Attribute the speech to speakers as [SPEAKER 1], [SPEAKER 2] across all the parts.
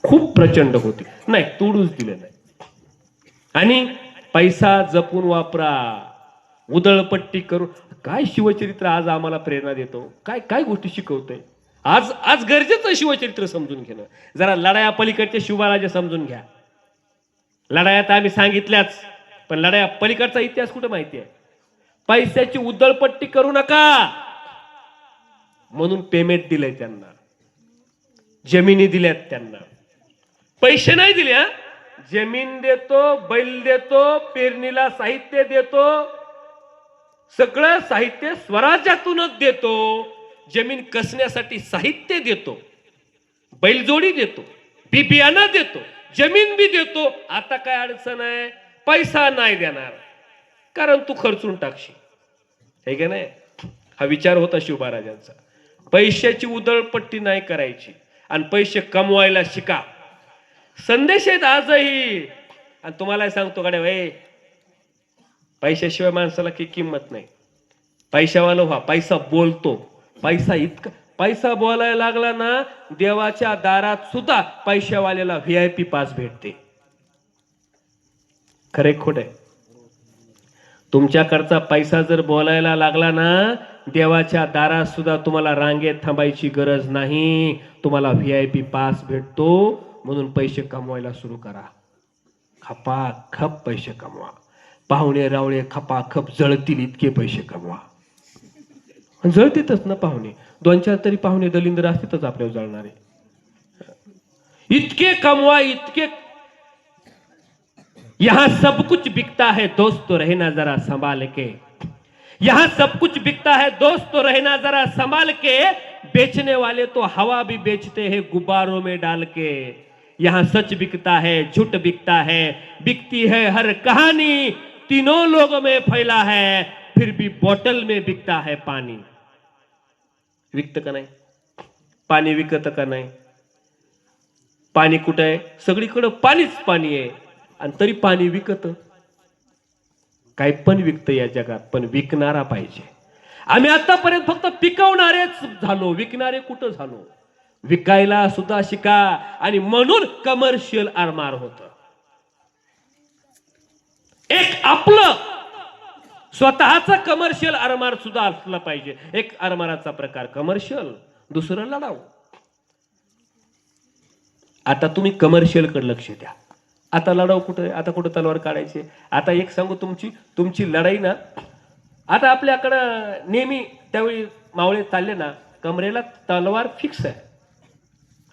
[SPEAKER 1] खूप प्रचंड होती. नाही, तोडूच दिले नाही. आणि पैसा जपून वापरा, उधळपट्टी करून. काय शिवचरित्र आज आम्हाला प्रेरणा देतो, काय काय गोष्टी शिकवतंय. आज आज गरजेचं शिवचरित्र समजून घेणं. जरा लढाया पलीकडचे शिवराजे समजून घ्या. लढाया तर आम्ही सांगितल्याच, पण लढाया पलीकडचा इतिहास कुठे माहिती आहे. पैशाची उधळपट्टी करू नका म्हणून पेमेंट दिलंय त्यांना, जमिनी दिल्यात त्यांना. पैसे नाही दिले, जमीन देतो, बैल देतो, पेरणीला साहित्य देतो, सगळं साहित्य स्वराज्यातूनच देतो. जमीन कसण्यासाठी साहित्य देतो, बैलजोडी देतो, बी बियाणं देतो, जमीन बी देतो. आता काय अडचण आहे, पैसा नाही देणार कारण तू खर्चून टाकशील. हे का नाही, हा विचार होता शिवबाराजांचा. पैशाची उधळपट्टी नाही करायची आणि पैसे कमवायला शिका. संदेश आहेत आजही. आणि तुम्हाला सांगतो गाड्या भाई, पैशाशिवाय माणसाला काही किंमत नाही. पैशावाला व्हा, पैसा बोलतो. पैसा इतका, पैसा बोलायला लागला ना, देवाच्या दारात सुद्धा पैशावाल्याला VIP पास भेटते. खरे खोटे, तुमच्याकडचा पैसा जर बोलायला लागला ना, देवाच्या दारात सुद्धा तुम्हाला रांगेत थांबायची गरज नाही, तुम्हाला VIP पास भेटतो. म्हणून पैसे कमवायला सुरू करा. खपाखप पैसे कमवा. पाहुणे रावळे खपाखप जळतील इतके पैसे कमवा. जळतीतच ना पाहुणे, 2-4 तरी पाहुणे दलिंद्र असतीलच आपल्यावर जळणारे. इतके कमवा, इतके. यहां सब कुछ बिकता है दोस्त तो रहना जरा संभाल के. यहां सब कुछ बिकता है दोस्त तो रहना जरा संभाल के. बेचने वाले तो हवा भी बेचते हैं गुब्बारों में डाल के. यहां सच बिकता है, झूठ बिकता है, बिकती है हर कहानी. तीनों लोगों में फैला है, फिर भी बोतल में बिकता है पानी. विकत का नाही, पाणी विकत का नाही. पाणी कुठं आहे, सगळीकडे पाणीच पाणी आहे आणि तरी पाणी विकत. काय पण विकत या जगात, पण विकणारा पाहिजे. आम्ही आतापर्यंत फक्त पिकवणारेच झालो, विकणारे कुठं झालो. विकायला सुद्धा शिका. आणि म्हणून कमर्शियल आरमार होत. एक आपलं स्वतःचा कमर्शियल आरमार सुद्धा असला पाहिजे. एक आरमाराचा प्रकार कमर्शियल, दुसरं लढाऊ. आता तुम्ही कमर्शियल कडे लक्ष द्या. आता लढाऊ कुठे, आता कुठे तलवार काढायची. आता एक सांगू, तुमची लढाई ना, आता आपल्याकडं नेहमी त्यावेळी मावळे चालले ना, कमरेला तलवार फिक्स आहे.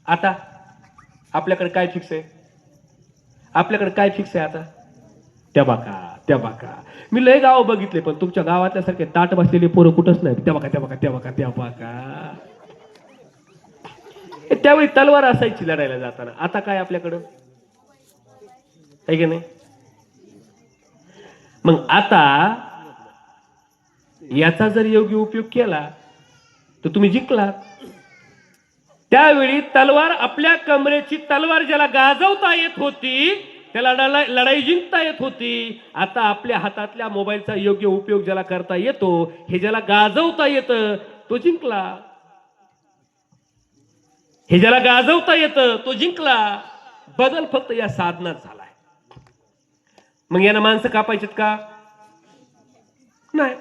[SPEAKER 1] आता आपल्याकडे काय फिक्स आहे, आपल्याकडे काय फिक्स आहे आता, त्या बाका. मी लय गाव बघितले, पण तुमच्या गावातल्या सारखे ताट बसलेले पोरं कुठंच नाही. त्या बाका. त्यावेळी तलवार असायची लढायला जाताना. आता काय आपल्याकडं आहे की नाही. मग आता याचा जर योग्य उपयोग केला तर तुम्ही जिंकलात. त्यावेळी तलवार, आपल्या कमरेची तलवार ज्याला गाजवता येत होती त्याला लढाई जिंकता येत होती. आता आपल्या हातातल्या मोबाईलचा योग्य उपयोग ज्याला करता येतो, हे ज्याला गाजवता येतं तो जिंकला. हे ज्याला गाजवता येतं तो जिंकला. बदल फक्त या साधनात झालाय. मग यांना माणसं कापायचेत का नाही,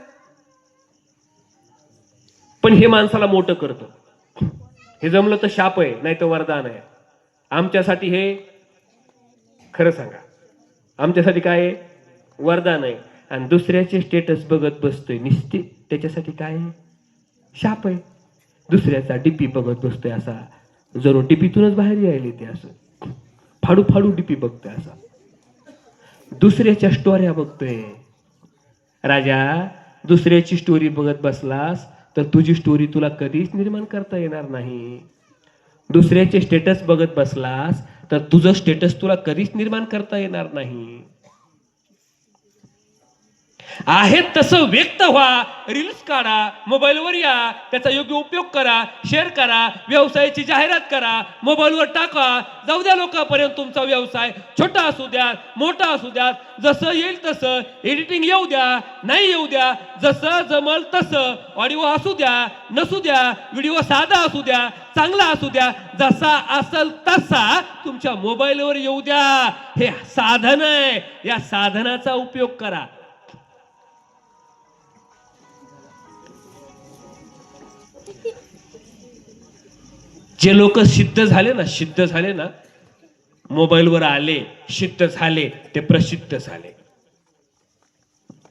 [SPEAKER 1] पण हे माणसाला मोठं करतं. हे जमलं तर शाप आहे, नाही तर वरदान आहे. आमच्यासाठी हे, खरं सांगा, आमच्यासाठी काय आहे, वरदान आहे. आणि दुसऱ्याचे स्टेटस बघत बसतोय निश्चित, त्याच्यासाठी काय आहे, शाप आहे. दुसऱ्याचा डीपी बघत बसतोय, असा जरूर डीपीतूनच बाहेर यायला ते, असं फाडू डीपी बघतोय, असा दुसऱ्याच्या स्टोऱ्या बघतोय. राजा, दुसऱ्याची स्टोरी बघत बसलास तर तुझी स्टोरी तुला कधीच निर्माण करता येणार नाही. दुसऱ्याचे स्टेटस बघत बसलास तर तुझं स्टेटस तुला कधीच निर्माण करता येणार नाही. आहे तसं व्यक्त व्हा, रील्स काढा, मोबाईलवर या, त्याचा योग्य उपयोग करा, शेअर करा, व्यवसायाची जाहिरात करा, मोबाईलवर टाका, जाऊ द्या लोकांपर्यंत तुमचा व्यवसाय. छोटा असू द्या, मोठा असू द्या, जसं येईल तसं एडिटिंग येऊ द्या, नाही येऊ द्या, जसं जमल तसं. ऑडिओ असू द्या, नसू द्या, व्हिडिओ साधा असू द्या, चांगला असू द्या, जसा असेल तसा तुमच्या मोबाईलवर येऊ द्या. हे साधन आहे, या साधनाचा उपयोग करा. जे लोक सिद्ध झाले ना, मोबाईलवर आले, सिद्ध झाले, ते प्रसिद्ध झाले.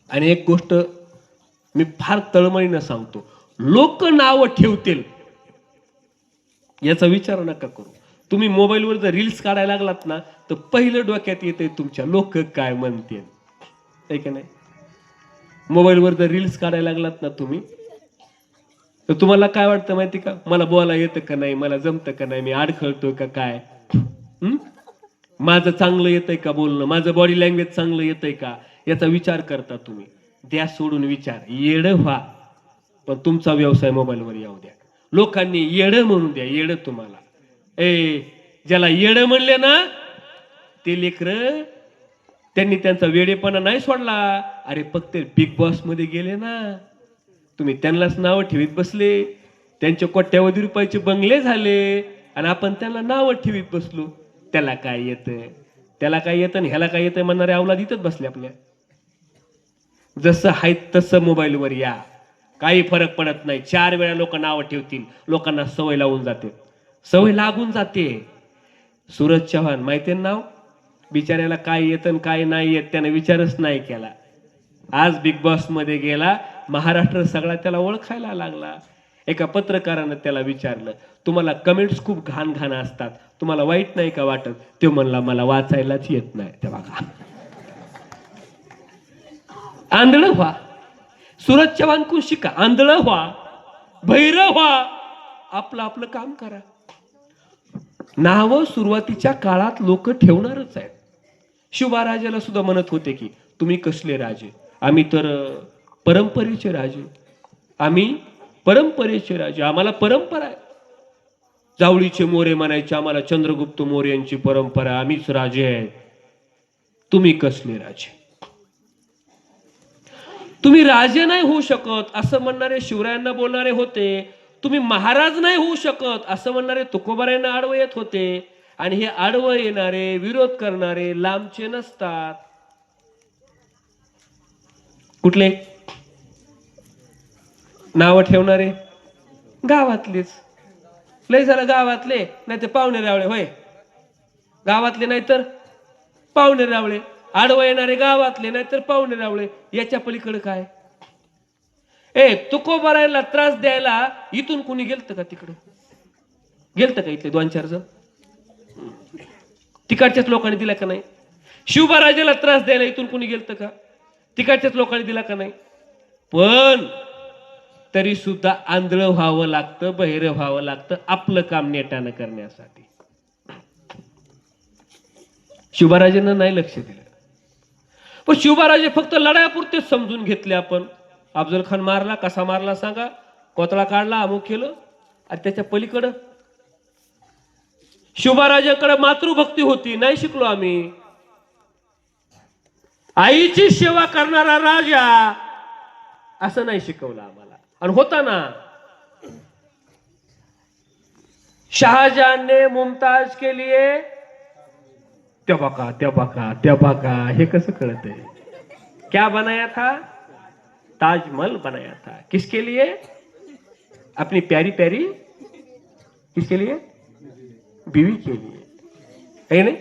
[SPEAKER 1] आणि एक गोष्ट मी फार तळमळीनं सांगतो, लोक नाव ठेवतील याचा विचार नका करू. तुम्ही मोबाईलवर जर रील्स काढायला लागलात ना, तर पहिलं डोक्यात येते तुमच्या लोक काय म्हणतील, आहे का नाही. मोबाईलवर जर रील्स काढायला लागलात ना तुम्ही, तर तुम्हाला काय वाटतं माहिती का, मला बोलायला येतं का नाही, मला जमतं का नाही, मी अडखळतोय का काय, माझं चांगलं येतंय का बोलणं, माझं बॉडी लँग्वेज चांगलं येतंय का, याचा विचार करता तुम्ही. द्या सोडून विचार, येडं व्हा, पण तुमचा व्यवसाय मोबाईलवर येऊ द्या. लोकांनी येडं म्हणून द्या, येडं तुम्हाला. ज्याला येडं म्हणले ना, ते लेकरं त्यांनी त्यांचा वेडेपणा नाही सोडला. अरे फक्त बिग बॉस मध्ये गेले ना, तुम्ही त्यांनाच नाव ठेवीत बसले, त्यांचे कोट्यावधी रुपयाचे बंगले झाले, आणि आपण त्यांना नाव ठेवीत बसलो. त्याला काय येतं, त्याला काय येतं आणि ह्याला काय येतं म्हणणारे अवलाद इथंच बसले आपल्या. जसं आहे तसं मोबाईलवर या, काही फरक पडत नाही. 4 वेळा लोक नाव ठेवतील, लोकांना सवय लावून जाते, सवय लागून जाते. सूरज चव्हाण माहिती नाव, बिचाऱ्याला काय येतं आणि काय नाही येत त्याने विचारच नाही केला. आज बिग बॉस मध्ये गेला, महाराष्ट्र सगळा त्याला ओळखायला लागला. एका पत्रकारानं त्याला विचारलं, तुम्हाला कमेंट्स खूप घाण घाण असतात, तुम्हाला वाईट नाही का वाटत? तो म्हणला, मला वाचायलाच येत नाही. तेव्हा का आंधळ व्हा, सूरज चव्हाण कोण शिका, आंधळ व्हा, भैरव व्हा, आपलं आपलं काम करा. नाव सुरुवातीच्या काळात लोक ठेवणारच आहेत. शिवबाराजाला सुद्धा म्हणत होते की तुम्ही कसले राजे, आम्ही तर परंपरेचे राजे, आम्ही परंपरेचे राजे, आम्हाला परंपरा आहे. जावळीचे मोरे म्हणायचे, आम्हाला चंद्रगुप्त मौर्य यांची परंपरा, आम्हीच राजे आहेत. तुम्ही कसले राजे, तुम्ही राजे नाही होऊ शकत असं म्हणणारे शिवरायांना बोलणारे होते. तुम्ही महाराज नाही होऊ शकत असं म्हणणारे तुकोबारायांना आडवं येत होते. आणि हे आडवं येणारे, विरोध करणारे लांबचे नसतात. कुठले नाव ठेवणारे? गावातलेच. लय झालं गावातले, नाही तर पाहुणे रावळे. होय, गावातले नाही तर पाहुणे रावळे. आडवं येणारे गावातले नाही तर पाहुणे रावळे. याच्या पलीकडे काय? तुकोबारायला त्रास द्यायला इथून कुणी गेलतं का? तिकडे गेलतं का? इथले 2-4 जण तिकडच्याच लोकांनी दिला का नाही? शिवबाराजाला त्रास द्यायला इथून कुणी गेलतं का? तिकडच्याच लोकांनी दिला का नाही? पण तरी सुद्धा आंधळ व्हावं लागतं, बहिर व्हावं लागतं आपलं काम नेटानं करण्यासाठी. शिवबाराजांना नाही लक्ष दिलं. पण शिवबाराजे फक्त लढायापुरतेच समजून घेतले. आपण अफजल खान मारला, कसा मारला सांगा, कोतळा काढला, अमुक केलं. आणि त्याच्या पलीकडं शिवबाराजांकडे मातृभक्ती होती, नाही शिकलो आम्ही. आईची सेवा करणारा राजा असं नाही शिकवलं आम्हाला. आणि होता ना, शाहजहान ने मुमताज के लिए, त्या बका हे कसं कळत है? क्या बनाया था? ताजमहल बनाया था. किसके लिए? अपनी प्यारी प्यारी, किसके लिए? बीवी के लिए, है नाही?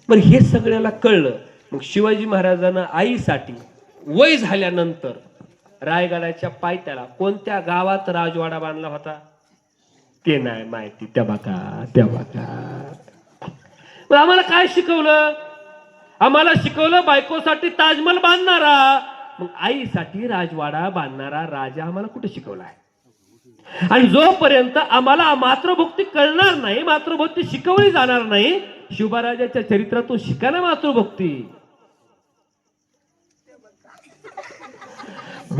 [SPEAKER 1] पण हे सगळ्याला कळलं. मग शिवाजी महाराजांना आईसाठी वय झाल्यानंतर रायगडाच्या पायथ्याला कोणत्या गावात राजवाडा बांधला होता ते नाही माहिती. त्या बघा. मग आम्हाला काय शिकवलं? आम्हाला शिकवलं बायकोसाठी ताजमहल बांधणारा, मग आईसाठी राजवाडा बांधणारा राजा आम्हाला कुठे शिकवलाय? आणि जोपर्यंत आम्हाला मातृभक्ती कळणार नाही, मातृभक्ती शिकवली जाणार नाही, शिवबाराजाच्या चरित्रातून शिकायला मातृभक्ती.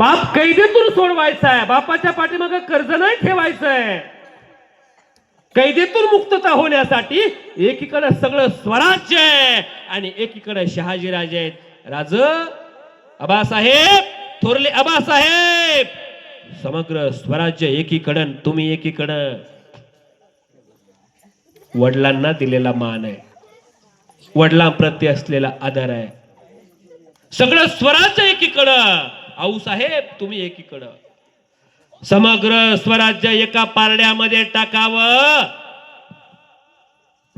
[SPEAKER 1] बाप कैदेतून सोडवायचा आहे, बापाच्या पाठीमागे कर्ज नाही ठेवायचंय. कैदेतून मुक्तता होण्यासाठी एकीकडे सगळं स्वराज्य आहे आणि एकीकडे शहाजीराजे आहेत. राज आबासाहेब, थोरले आबासाहेब, समग्र स्वराज्य एकीकडं, तुम्ही एकीकडं. वडिलांना दिलेला मान आहे, वडिलांप्रती असलेला आदर आहे. सगळं स्वराज्य एकीकडं, आऊसाहेब तुम्ही एकीकडं. समग्र स्वराज्य एका पारड्यामध्ये टाकावं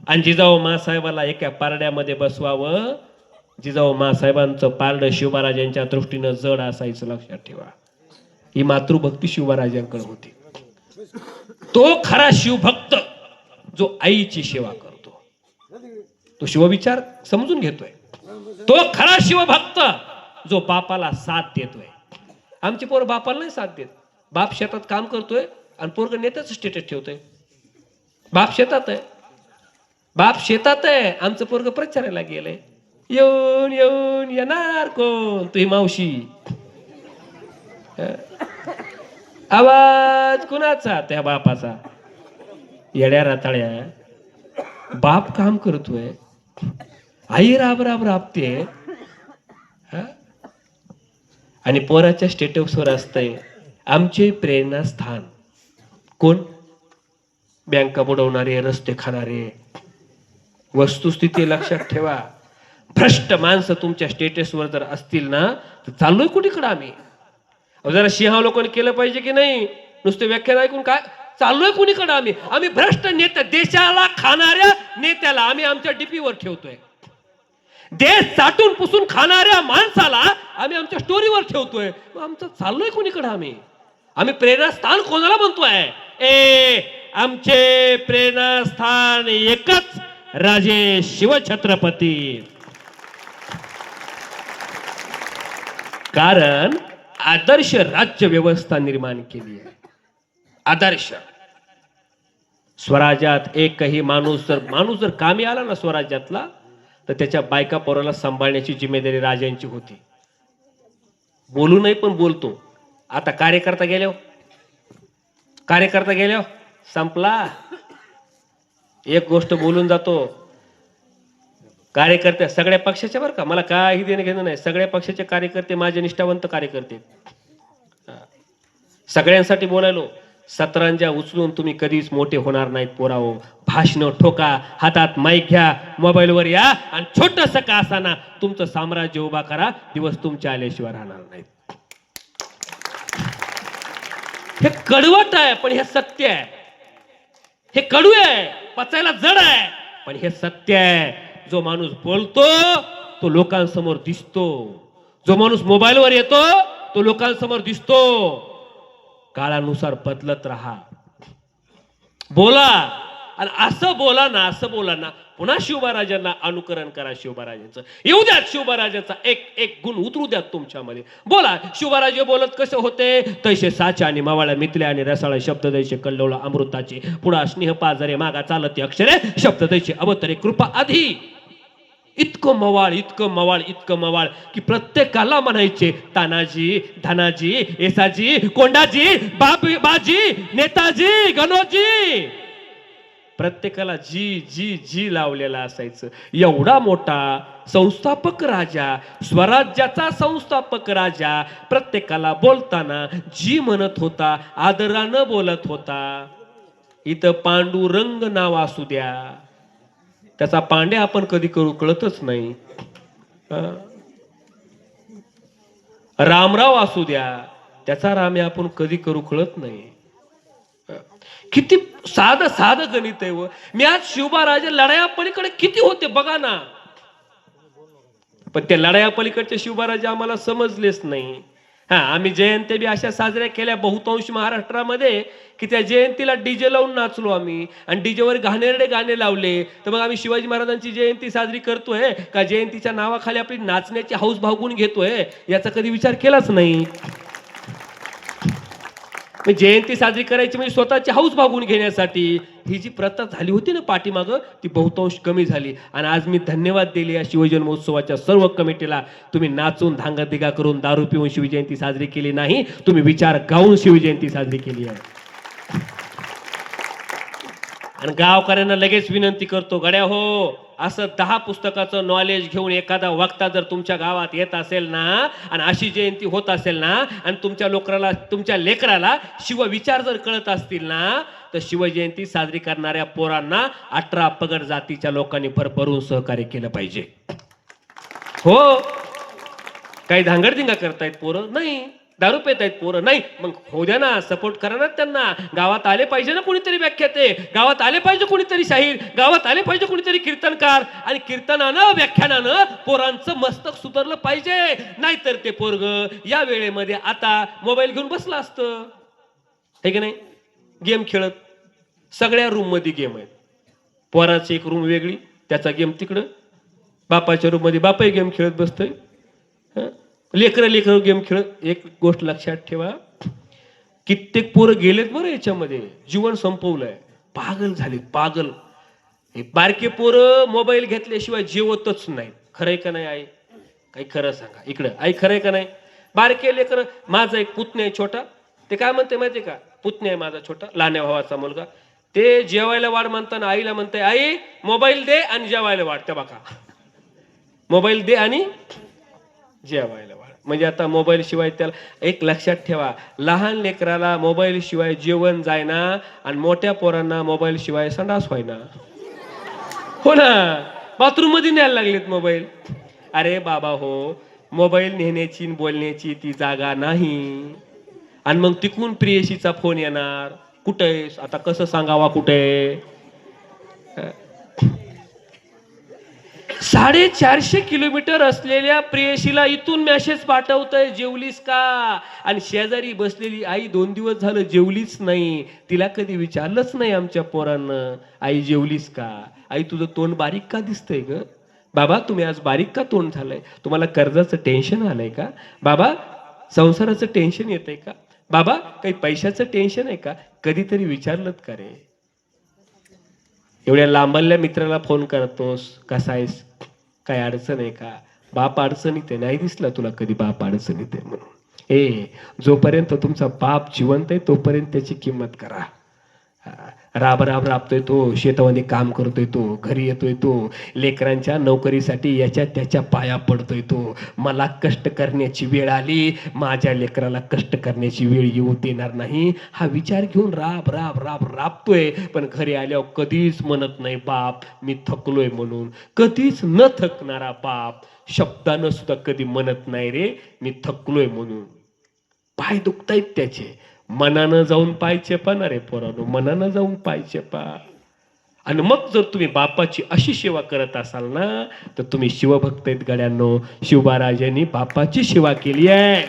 [SPEAKER 1] आणि जिजाऊ मासाहेबाला एका पारड्यामध्ये बसवावं. जिजाऊ मासाहेबांचं पारड शिवबाराजांच्या दृष्टीनं जड असायचं, लक्षात ठेवा. ही मातृभक्ती शिवबाराजांकडे होती. तो खरा शिवभक्त जो आईची सेवा करतो, तो शिवविचार समजून घेतोय. तो खरा शिवभक्त जो बापाला साथ देतोय. आमची पोर बापाला नाही साथ देत. बाप शेतात काम करतोय आणि पोरग नेत्याचं स्टेटस ठेवतोय. बाप शेतात आहे, बाप शेतात आहे, आमचं पोरग प्रचारायला गेलंय. येऊन येऊन येणार कोण, तुही मावशी. आवाज कुणाचा? त्या बापाचा. येड्या राताळ्या, बाप काम करतोय, आई राब राब राबते आणि पोराच्या स्टेटसवर असतंय आमचे प्रेरणास्थान. कोण? बँका बुडवणारे, रस्ते खाणारे. वस्तुस्थिती लक्षात ठेवा. भ्रष्ट माणसं तुमच्या स्टेटसवर जर असतील ना, तर चाललोय कुठेकडे आम्ही? जरा सिंह लोकांनी केलं पाहिजे की नाही? नुसते व्याख्यान ऐकून काय चाललोय कुणीकडे आम्ही? आम्ही भ्रष्ट नेते, देशाला खाणाऱ्या नेत्याला आम्ही आमच्या डीपीवर ठेवतोय. देश चाटून पुसून खाणाऱ्या माणसाला आम्ही आमच्या स्टोरीवर ठेवतोय. आमचं चाललोय कुणीकडे आम्ही? आम्ही प्रेरणास्थान कोणाला म्हणतोय? आमचे प्रेरणास्थान एकच, राजे शिवछत्रपती. कारण आदर्श राज्य व्यवस्था निर्माण केली आहे. आदर्श स्वराज्यात एकही माणूस जर कामी आला ना स्वराज्यातला, तर त्याच्या बायका पोराला सांभाळण्याची जिम्मेदारी राजांची होती. बोलू नाही पण बोलतो. आता कार्यकर्ता गेल्यावर संपला. एक गोष्ट बोलून जातो. कार्यकर्ते सगळ्या पक्षाचे, बरं का, मला काही देणं घेणं नाही. सगळ्या पक्षाचे कार्यकर्ते माझे निष्ठावंत कार्यकर्ते. सगळ्यांसाठी बोलायलो. सतरंजा उचलून तुम्ही कधीच मोठे होणार नाहीत पोराओ. भाषण ठोका, हातात माईक घ्या, मोबाईलवर या आणि छोटस का असाना तुमचं साम्राज्य उभा करा. दिवस तुमच्या आल्याशिवाय राहणार नाहीत. हे कडवट आहे पण हे सत्य आहे. हे कडू आहे, पचायला जड आहे, पण हे सत्य आहे. जो माणूस बोलतो तो लोकांसमोर दिसतो. जो माणूस मोबाईलवर येतो तो लोकांसमोर दिसतो. काळानुसार बदलत राहा. बोला आणि असं बोला ना पुन्हा शिवबाराजांना अनुकरण करा. शिवबाराजांचं येऊ द्यात, शिवबाराजांचा एक गुण उतरू द्यात तुमच्यामध्ये. बोला. शिवबाराजे बोलत कसे होते? तैसे साच्या आणि मावाळ्या मितल्या आणि रसाळ शब्द दैसे कल्लोळ अमृताचे, पुढा स्नेह पाजरे मागा चालते अक्षरे, शब्द दैसे अवतरे कृपा आधी. इतकं मवाळ की प्रत्येकाला म्हणायचे तानाजी, धनाजी, येसाजी, कोंडाजी, बाजी, नेताजी, गणोजी. प्रत्येकाला जी लावलेला असायचं. एवढा मोठा संस्थापक राजा, स्वराज्याचा संस्थापक राजा प्रत्येकाला बोलताना जी म्हणत होता, आदरानं बोलत होता. इथं पांडुरंग नाव असू द्या, त्याचा पांडे आपण कधी करू कळतच नाही. रामराव असू द्या, त्याचा रामे आपण कधी करू कळत नाही. किती साधं गणित आहे. व मी आज शिवबाराजे लढाया पलीकडे किती होते बघा ना. पण त्या लढाया पलीकडचे शिवबाराजे आम्हाला समजलेच नाही. आम्ही जयंती बी अशा साजऱ्या केल्या बहुतांश महाराष्ट्रामध्ये की त्या जयंतीला डीजे लावून नाचलो आम्ही आणि डीजेवर घाणेरडे गाणे लावले. तर मग आम्ही शिवाजी महाराजांची जयंती साजरी करतोय का जयंतीच्या नावाखाली आपली नाचण्याची हौस भागवून घेतोय? याचा कधी विचार केलाच नाही. जयंती साजरी करायची म्हणजे स्वतःची हौस भागून घेण्यासाठी ही जी प्रथा झाली होती ना पाठीमागं, ती बहुतांश कमी झाली. आणि आज मी धन्यवाद दिले या शिवजन्मोत्सवाच्या सर्व कमिटीला. तुम्ही नाचून धांगडिगा करून दारू पिऊन शिवजयंती साजरी केली नाही, तुम्ही विचार गाऊन शिवजयंती साजरी केली आहे. आणि गावकऱ्यांना लगेच विनंती करतो, गड्या हो, असं 10 पुस्तकाचं नॉलेज घेऊन एखादा वक्ता जर तुमच्या गावात येत असेल ना, आणि अशी जयंती होत असेल ना, आणि तुमच्या लेकराला शिवविचार जर कळत असतील ना, तर शिवजयंती साजरी करणाऱ्या पोरांना 18 पगड जातीच्या लोकांनी भरभरून सहकार्य केलं पाहिजे. हो, काही धांगडधिंगा करतायत पोरं नाही, दारू पेत आहेत पोरं नाही, मग हो द्या ना, सपोर्ट करा ना त्यांना. गावात आले पाहिजे ना कोणीतरी व्याख्याते, गावात आले पाहिजे कोणीतरी शाहीर, गावात आले पाहिजे कोणीतरी कीर्तनकार, आणि कीर्तनानं व्याख्यानानं पोरांचं मस्तक सुधारलं पाहिजे. नाहीतर ते पोरग या वेळेमध्ये आता मोबाईल घेऊन बसलं असतं, हे की नाही, गेम खेळत. सगळ्या रूम मध्ये गेम आहेत. पोराची एक रूम वेगळी, त्याचा गेम तिकडं, बापाच्या रूम मध्ये बापाही गेम खेळत बसतोय, लेकरं गेम खेळत. एक गोष्ट लक्षात ठेवा, कित्येक पोरं गेलेत बरं याच्यामध्ये, जीवन संपवलंय, पागल झाले, पागल. हे बारके पोरं मोबाईल घेतल्याशिवाय जेवतच नाहीत. खरंय का नाही आई? काही खरं सांगा इकडं आई, खरंय का नाही? बारके लेकर. माझा एक पुतण्या आहे छोटा, ते काय म्हणते माहितीये का, पुतण्या आहे माझा छोटा, लहान्या भावाचा मुलगा, ते जेवायला वाढ म्हणताना आईला म्हणते, आई मोबाईल दे आणि जेवायला वाढ. त्या बघा, मोबाईल दे आणि जेवायला वाढ. म्हणजे आता मोबाईल शिवाय त्याला, एक लक्षात ठेवा, लहान लेकराला मोबाईल शिवाय जेवण जायना, आणि मोठ्या पोरांना मोबाईल शिवाय संडास व्हायना. हो ना, बाथरूम मध्ये न्यायला लागलेत मोबाईल. अरे बाबा हो, मोबाईल नेण्याची बोलण्याची ती जागा नाही. आणि मग तिकून प्रियशीचा फोन येणार, कुठे आता कसं सांगावा कुठे. 450 किलोमीटर असलेल्या प्रेयसीला इथून मेसेज पाठवतोय, जेवलीस का? आणि शेजारी बसलेली आई 2 दिवस झालं जेवलीच नाही. तिला कधी विचारलंच नाही आमच्या पोरांना, आई जेवलीस का? आई तुझं तोंड बारीक का दिसतंय ग? बाबा तुम्ही आज बारीक का तोंड झालंय? तुम्हाला कर्जाचं टेन्शन आलंय का? बाबा संसाराचं टेन्शन येतंय का? बाबा काही पैशाचं टेन्शन आहे का? कधीतरी विचारलं का रे? एवढ्या लांबल्या मित्राला फोन करतोस, कसा आहेस, काय अडचण आहे का? बाप अडचणीत आहे, नाही दिसला तुला कधी बाप अडचणीत आहे म्हणून? जोपर्यंत तुमचा बाप जिवंत आहे तोपर्यंत त्याची किंमत करा. राब राबतोय तो, शेतामध्ये काम करतोय तो, घरी येतोय तो, लेकरांच्या नोकरीसाठी याच्या त्याच्या पाया पडतोय तो. मला कष्ट करण्याची वेळ आली, माझ्या लेकराला कष्ट करण्याची वेळ येऊ देणार नाही, हा विचार घेऊन राबतोय. पण घरी आल्यावर कधीच म्हणत नाही बाप मी थकलोय म्हणून. कधीच न थकणारा बाप शब्दानं सुद्धा कधी म्हणत नाही रे मी थकलोय म्हणून. पाय दुखतायत त्याचे, मनानं जाऊन पाय चेपा ना रे पोरानो, मनानं जाऊन पाय चेपा. आणि मग जर तुम्ही बापाची अशी सेवा करत असाल ना, तर तुम्ही शिवभक्त आहेत गड्यांनो. शिवबाराजांनी बापाची सेवा केली आहे.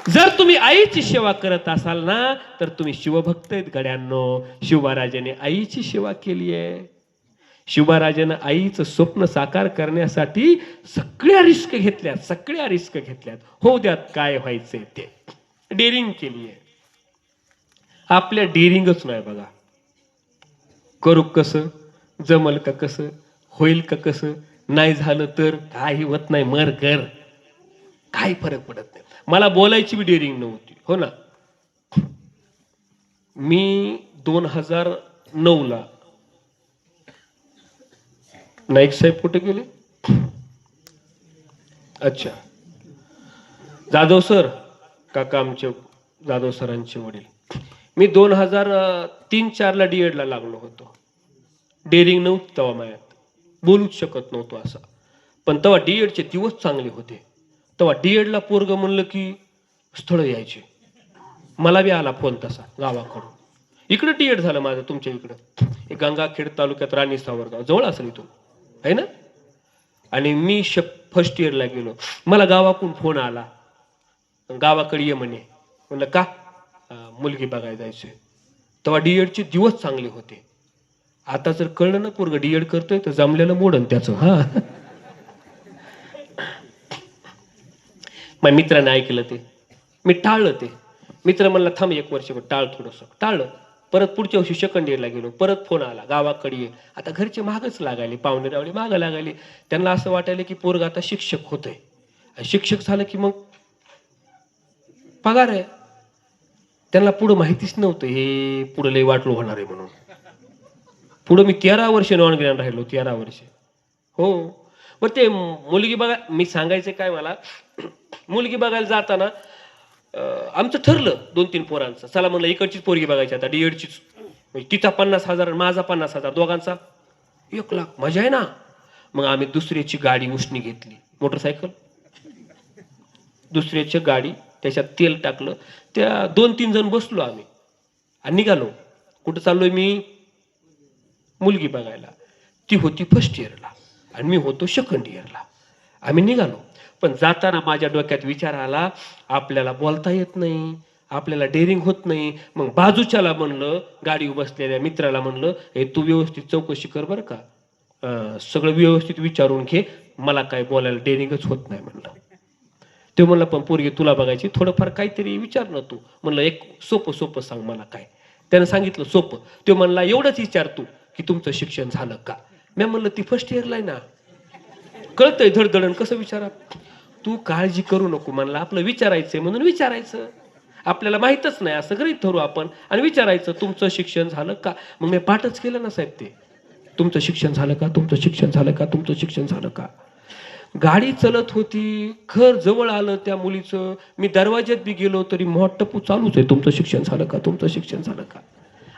[SPEAKER 1] जर तुम्ही आईची सेवा करत असाल ना, तर तुम्ही शिवभक्त आहेत गड्यांनो. शिवबाराजांनी आईची सेवा केली आहे. शिवबाराजांना आईचं स्वप्न साकार करण्यासाठी सगळ्या रिस्क घेतल्यात. हो द्यात काय व्हायचंय ते. डेअरिंग केली आहे. आपल्या डेअरिंगच नाही बघा. करू कसं, जमल का कसं, होईल का कसं, नाही झालं तर काही होत नाही, मर कर, काही फरक पडत नाही. मला बोलायची बी डेअरिंग नव्हती, हो ना. मी 2009ला नाईक साहेब कुठे गेले? अच्छा, जाधव सर काका, आमचे जाधव सरांचे वडील. मी 2003-04ला डीएडला लागलो होतो. डेअरिंग नव्हती तेव्हा माझ्यात, बोलूच शकत नव्हतो असं. पण तेव्हा डीएडचे दिवस चांगले होते. तेव्हा डीएडला पोरग म्हणलं की स्थळ यायचे. मला बी आला फोन तसा गावाकडून. इकडं डीएड झालं माझं, तुमच्या इकडं गंगाखेड तालुक्यात राणी सावरगाव जवळ असेल इथून, आहे ना. आणि मी फर्स्ट इयरला गेलो. मला गावाकडून फोन आला, गावाकडे ये म्हणे. म्हणलं का? मुलगी बघायला जायचंय. तेव्हा डीएडचे दिवस चांगले होते. आता जर कळलं ना पोरग डीएड करतोय तर जमलेलं मोडन त्याचं. हा, माझ्या मित्राने ऐकलं ते, मी टाळलं ते. मित्र म्हणला थांब 1 वर्ष टाळ थोडंसं, टाळलं. परत पुढच्या वर्षी सेकंड इयरला गेलो, परत फोन आला गावाकडे ये. आता घरचे मागच लागायले, पाहुणे रावळे मागं लागायले. त्यांना असं वाटायलं की पोरग आता शिक्षक होतंय, शिक्षक झालं की मग पगार आहे. त्यांना पुढं माहितीच नव्हतं हे पुढं लय वाटलो होणार आहे म्हणून. पुढं मी 13 वर्ष नॉन ग्रॅन राहिलो, 13 वर्ष. हो. मग ते मुलगी बघा, मी सांगायचं काय मला, मुलगी बघायला जाताना आमचं ठरलं 2-3 पोरांचं. चला म्हणलं इकडचीच पोरगी बघायची आता, डीएडचीच. तिचा 50,000 माझा 50,000, दोघांचा 1 लाख. मजा आहे ना. मग आम्ही दुसऱ्याची गाडी उसणी घेतली, मोटरसायकल, दुसऱ्याची गाडी, त्याच्यात तेल टाकलं, त्या 2-3 जण बसलो आम्ही आणि निघालो. कुठं चाललोय मी? मुलगी बघायला. ती होती फर्स्ट इयरला आणि मी होतो सेकंड इयरला. आम्ही निघालो. पण जाताना माझ्या डोक्यात विचार आला, आपल्याला बोलता येत नाही, आपल्याला डेअरिंग होत नाही. मग बाजूच्याला म्हणलं, गाडी बसलेल्या मित्राला म्हणलं, हे तू व्यवस्थित चौकशी कर बरं का, सगळं व्यवस्थित विचारून घे, मला काय बोलायला डेअरिंगच होत नाही म्हणलं. ते म्हणलं पण पोरगी तुला बघायची, थोडंफार काहीतरी विचार ना तू. म्हणलं एक सोपं सांग मला काय. त्यानं सांगितलं सोपं. तो म्हणला एवढंच विचार तू की तुमचं शिक्षण झालं का. मी म्हणलं ती फर्स्ट इयरला आहे ना, कळतंय धडधडण, कसं विचारा. तू काळजी करू नको म्हणला, आपलं विचारायचंय म्हणून विचारायचं, आपल्याला माहीतच नाही असं गृहीत धरू आपण आणि विचारायचं तुमचं शिक्षण झालं का. मग मी पाठच केलं ना साहेब, ते तुमचं शिक्षण झालं का, तुमचं शिक्षण झालं का, तुमचं शिक्षण झालं का. गाडी चलत होती, घर जवळ आलं त्या मुलीचं, मी दरवाज्यात बी गेलो तरी मोठ्ठपू चालूच आहे, तुमचं शिक्षण झालं का, तुमचं शिक्षण झालं का.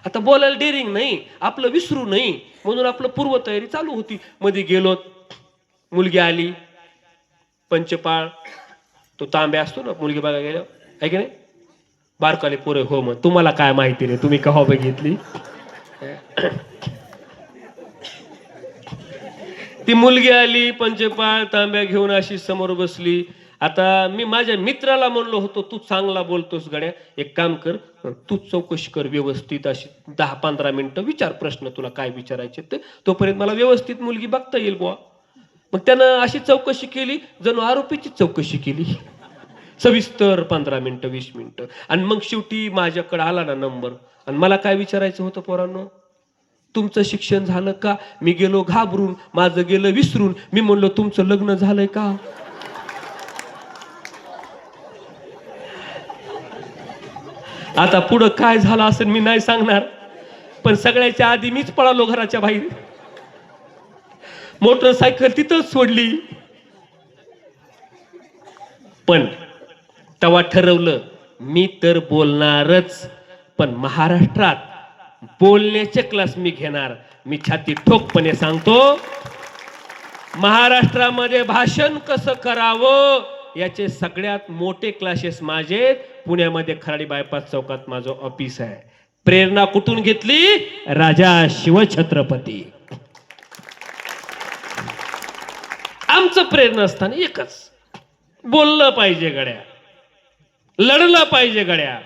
[SPEAKER 1] आता बोलायला डेअरिंग नाही, आपलं विसरू नाही म्हणून आपलं पूर्वतयारी चालू होती. मध्ये गेलो, मुलगी आली, पंचपाळ तो तांब्या असतो ना मुलगी बघा गेलो, आहे की नाही. बारकाले पोरे हो, मग तुम्हाला काय माहिती नाही, तुम्ही केव्हा बघितली. ती मुलगी आली, पंचपाळ तांब्या घेऊन अशी समोर बसली. आता मी माझ्या मित्राला म्हणलो होतो, तू चांगला बोलतोस गड्या, एक काम कर, तू चौकशी कर व्यवस्थित, अशी 10-15 मिनिटं विचार प्रश्न, तुला काय विचारायचे ते, तोपर्यंत मला व्यवस्थित मुलगी बघता येईल बुवा. मग त्यानं अशी चौकशी केली, जणू आरोपीची चौकशी केली, सविस्तर 15 मिनिटं 20 मिनिटं. आणि मग शेवटी माझ्याकडे आला ना नंबर, आणि मला काय विचारायचं होतं पोरांनो, तुमचं शिक्षण झालं का. मी गेलो घाबरून, माझं गेलं विसरून, मी म्हणलो तुमचं लग्न झालंय का. आता पुढं काय झालं असेल मी नाही सांगणार, पण सगळ्याच्या आधी मीच पळालो घराच्या बाहेर, मोटरसायकल तिथंच सोडली. पण तेव्हा ठरवलं मी तर बोलणारच, पण महाराष्ट्रात बोलण्याचे क्लास मी घेणार. मी छाती ठोकपणे सांगतो, महाराष्ट्रामध्ये भाषण कसं करावं याचे सगळ्यात मोठे क्लासेस माझे पुण्यामध्ये खराडी बायपास चौकात माझं ऑफिस आहे. प्रेरणा कुठून घेतली? राजा शिवछत्रपती. आमचं प्रेरणास्थान एकच, बोललं पाहिजे गड्या, लढलं पाहिजे गड्या.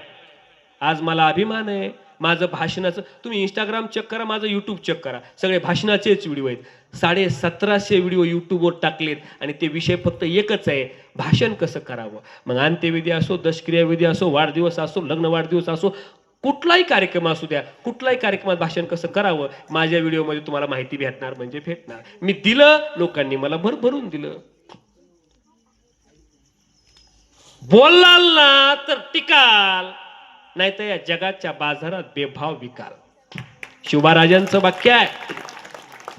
[SPEAKER 1] आज मला अभिमान आहे माझं भाषणाचं. तुम्ही इंस्टाग्राम चेक करा, माझं युट्यूब चेक करा, सगळे भाषणाचेच व्हिडिओ आहेत. 1750 व्हिडिओ युट्यूबवर टाकलेत आणि ते विषय फक्त एकच आहे, भाषण कसं करावं. मग अंत्यविधी असो, दशक्रियाविधी असो, वाढदिवस असो, लग्न वाढदिवस असो, कुठलाही कार्यक्रम असू द्या, कुठलाही कार्यक्रमात भाषण कसं करावं माझ्या व्हिडिओमध्ये तुम्हाला माहिती भेटणार म्हणजे भेटणार. मी दिलं, लोकांनी मला भरभरून दिलं. बोलाल ना तर टिकाल, नाही तर या जगाच्या बाजारात बेभाव विकाल. शिवबाराजांचं वाक्य आहे,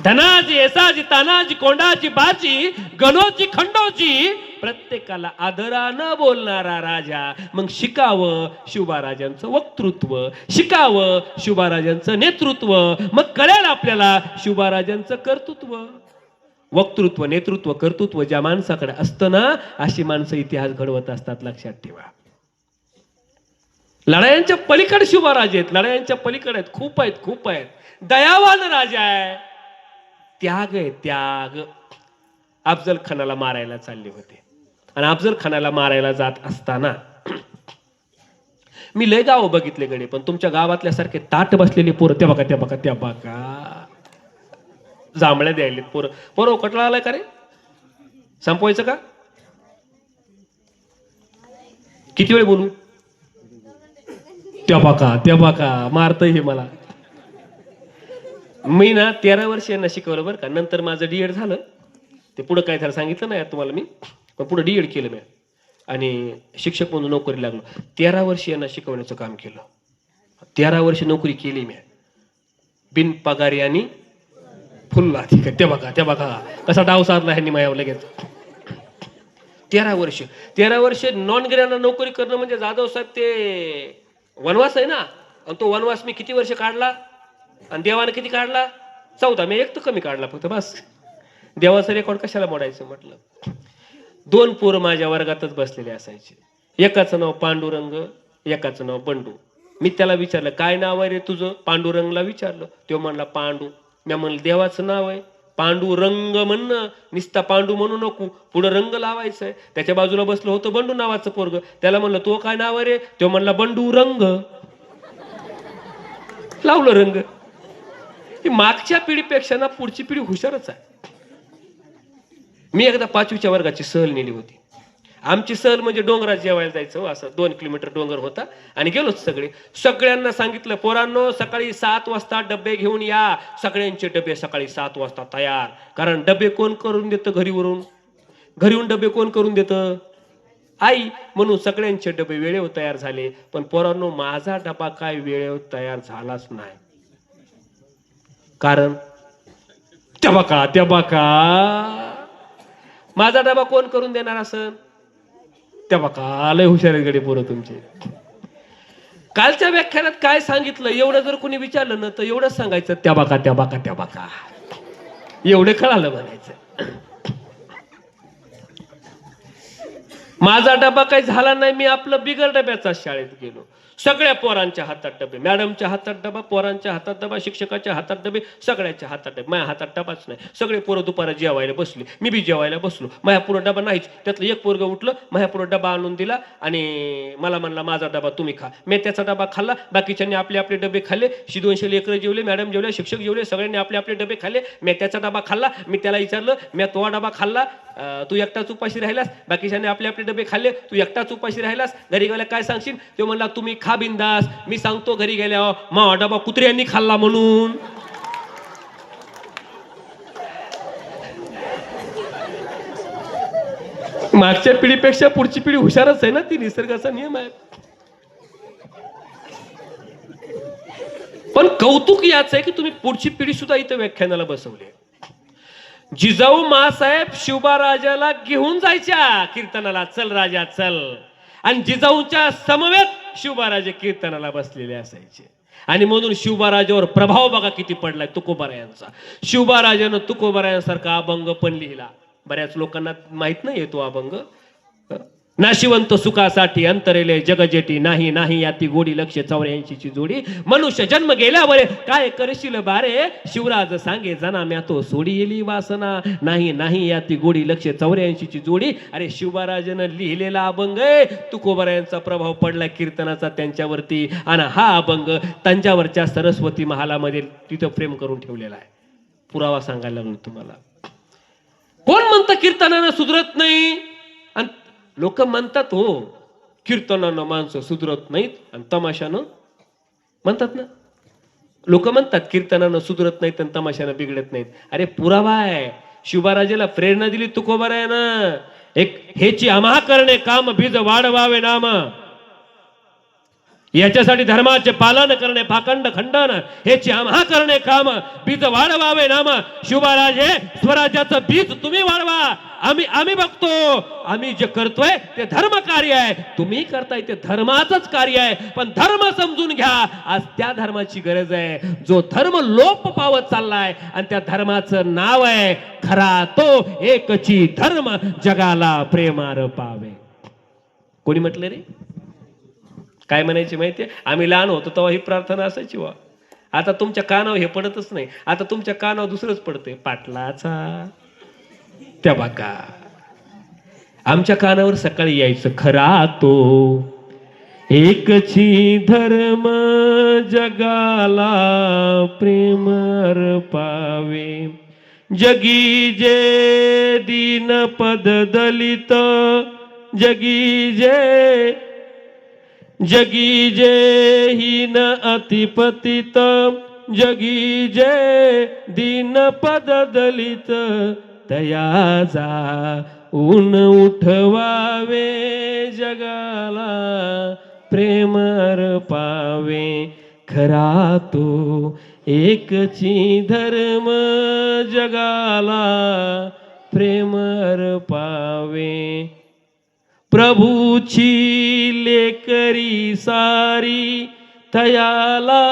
[SPEAKER 1] धनाजी येसाजी तानाजी कोंडाची बाची गणोची खंडोची, प्रत्येकाला आदरानं बोलणारा राजा. मग शिकावं शिवबाराजांचं वक्तृत्व, शिकावं शिवबाराजांचं नेतृत्व, मग कळेल आपल्याला शिवबाराजांचं कर्तृत्व. वक्तृत्व, नेतृत्व, कर्तृत्व ज्या माणसाकडे असतं ना, अशी माणसं इतिहास घडवत असतात, लक्षात ठेवा. लढायांच्या पलीकडे शिवबाराजे आहेत, लढायांच्या पलीकडे आहेत, खूप आहेत, खूप आहेत. दयावान राजा आहे, त्याग आहे, त्याग. अफजल खानाला मारायला चालले होते आणि अफजल खानाला मारायला जात असताना मी लय गाव बघितले गडे, पण तुमच्या गावातल्या सारखे ताट बसलेली पोरं, त्या बघा त्या बघा त्या बघा, जांभळ्या द्यायलेत पोरं. पोरं कटला आलाय का रे, संपवायचं का? किती वेळ बोलू? त्या बाका मारतय हे मला. मी ना 13 वर्ष यांना शिकवलं बरं का. नंतर माझं डीएड झालं. ते पुढं काय झालं सांगितलं नाही तुम्हाला मी, पण पुढे डीएड केलं मी आणि शिक्षक म्हणून नोकरी लागलो. 13 वर्ष यांना शिकवण्याचं काम केलं. 13 वर्ष नोकरी केली मी बिन पगारी आणि फुल्ला. ठीक आहे, त्या बघा कसा डाव साधला ह्यांनी मायावर लगेच. 13 वर्ष नॉन ग्रॅज्युएटला नोकरी करणं म्हणजे जाधव साहेब ते वनवास आहे ना. आणि तो वनवास मी किती वर्ष काढला आणि देवाने किती काढला? 14. मी एक तर कमी काढला फक्त बस. देवाचं रेकॉर्ड कशाला मोडायचं म्हटलं. 2 पोरं माझ्या वर्गातच बसलेले असायचे. एकाचं नाव पांडुरंग, एकाचं नाव बंडू. मी त्याला विचारलं काय नाव आहे रे तुझं? पांडुरंगला विचारलं. तो म्हणला पांडू. मी म्हणलं देवाचं नाव आहे पांडुरंग म्हणणं, निस्ता पांडू म्हणू नको, पुढं रंग लावायचंय. त्याच्या बाजूला बसलं होतं बंडू नावाचं पोरग. त्याला म्हणलं तो काय नाव आहे रे? तो म्हणला बंडू रंग. लावलं रंग. मागच्या पिढीपेक्षा ना पुढची पिढी हुशारच आहे. मी एकदा 5वीच्या वर्गाची सहल नेली होती. आमची सहल म्हणजे डोंगरात जेवायला जायचं. असं 2 किलोमीटर डोंगर होता आणि गेलोच सगळ्यांना सांगितलं पोरांनो सकाळी 7 वाजता डबे घेऊन या. सगळ्यांचे डबे सकाळी 7 वाजता तयार. कारण डबे कोण करून देतं घरीवरून डबे कोण करून देतं? आई. म्हणून सगळ्यांचे डबे वेळेवर तयार झाले. पण पोरांनो माझा डबा काय वेळेवर तयार झालाच नाही. कारण त्या बाका माझा डबा कोण करून देणार असं? त्या बाका लय हुशार गडे पोरं तुमचे. कालच्या व्याख्यानात काय सांगितलं एवढं जर कोणी विचारलं ना तर एवढंच सांगायचं त्या बाका एवढे कळालं म्हणायचं. माझा डबा काही झाला नाही. मी आपलं बिगर डब्याचा शाळेत गेलो. सगळ्या पोरांच्या हातात डबे, मॅडमच्या हातात डबा, पोरांच्या हातात डबा, शिक्षकाच्या हातात डबे, सगळ्याच्या हातात डबे. माझ्या हातात डबाच नाही. सगळे पोरं दुपारा जेवायला बसले. मी बी जेवायला बसलो. माझ्या पुढं डबा नाहीच. त्यातलं एक पोरगं उठलं, माझ्या पुढं डबा आणून दिला आणि मला म्हणला माझा डबा तुम्ही खा. मी त्याचा डबा खाल्ला. बाकीच्यांनी आपले आपले डबे खाल्ले. 200 लेकरं जेवले, मॅडम जेवले, शिक्षक जेवले, सगळ्यांनी आपले आपले डबे खाल्ले. मी त्याचा डबा खाल्ला. मी त्याला विचारलं मी तो डबा खाल्ला, तू एकटाच उपाशी राहिलास? बाकीच्यांनी आपले आपले डबे खाल्ले, तू एकटाच उपाशी राहिलास? घरी गेल्या काय सांगशील? तो म्हणला तुम्ही खा बिंदास. मी सांगतो घरी गेल्यावर मा डबा कुत्र्यांनी खाल्ला म्हणून. मागच्या पिढीपेक्षा पुढची पिढी हुशारच आहे ना. ती निसर्गाचा नियम आहे. पण कौतुक याच आहे की तुम्ही पुढची पिढी सुद्धा इथं व्याख्यानाला बसवली. जिजाऊ मासाहेब शिवबाराजाला घेऊन जायच्या कीर्तनाला, चल राजा चल. आणि जिजाऊच्या समवेत शिवबाराजे कीर्तनाला बसलेले असायचे. आणि म्हणून शिवबाराजावर प्रभाव बघा किती पडलाय तुकोबारायांचा. शिवबाराजानं तुकोबारायांसारखा अभंग पण लिहिला. बऱ्याच लोकांना माहित नाही तो अभंग. नाशिवंत सुखासाठी अंतरेले जगजेटी, नाही नाही याती गोडी, लक्ष 84 ची जोडी. मनुष्य जन्म गेल्यावर काय करशील बारे, शिवराज सांगे जना म्या तो सोडी येली वासना, नाही नाही याती गोडी, लक्ष 84 ची जोडी. अरे शिवबाराजानं लिहिलेला अभंग आहे. तुकोबारायांचा प्रभाव पडला कीर्तनाचा त्यांच्यावरती. आणि हा अभंग तंजावरच्या सरस्वती महालामध्ये तिथं प्रेम करून ठेवलेला आहे. पुरावा सांगायला लागलो तुम्हाला. कोण म्हणतं कीर्तनानं सुधरत नाही? आणि लोक म्हणतात हो कीर्तनानं माणसं सुधरत नाहीत आणि तमाशानं म्हणतात ना. लोक म्हणतात कीर्तनानं सुधरत नाहीत आणि तमाशानं बिघडत नाहीत. अरे पुरावा आहे. शिवबाराजाला प्रेरणा दिली तुकोबारायानं. एक हेची आम्हा करणे काम, बीज वाढवावे नाम. याच्यासाठी धर्माचे पालन करणे, फाखंड खंडन हेची आम्हा करणे काम, बीज वाढवावे नाम. शिवबाराजे स्वराज्याचं बीज तुम्ही वाढवा. आम्ही बघतो आम्ही जे करतोय ते धर्म कार्य आहे. तुम्ही करताय ते धर्माचंच कार्य आहे. पण धर्म समजून घ्या. आज त्या धर्माची गरज आहे जो धर्म लोप पावत चाललाय. आणि त्या धर्माचं नाव आहे खरा तो एकची धर्म, जगाला प्रेमार पावे. कोणी म्हटलं रे? काय म्हणायची माहितीये? आम्ही लहान होतो तेव्हा ही प्रार्थना असायची वा. आता तुमच्या कानावर हे पडतच नाही. आता तुमच्या कानावर दुसरंच पडतंय, पाटलाचा त्या बाका. आमच्या कानावर सकाळी यायचं खरा तो एकची धर्म, जगाला प्रेमर पावे. जगी जे दीन पद दलित, जगी जगी जे हीन अतिपतित, जगी जे दीन पद दलित, तया ऊन उठवावे जगाला प्रेम अर्पावे, खरा तो एकची धर्म जगाला प्रेम अर्पावे. प्रभूची लेकरी सारी, तयाला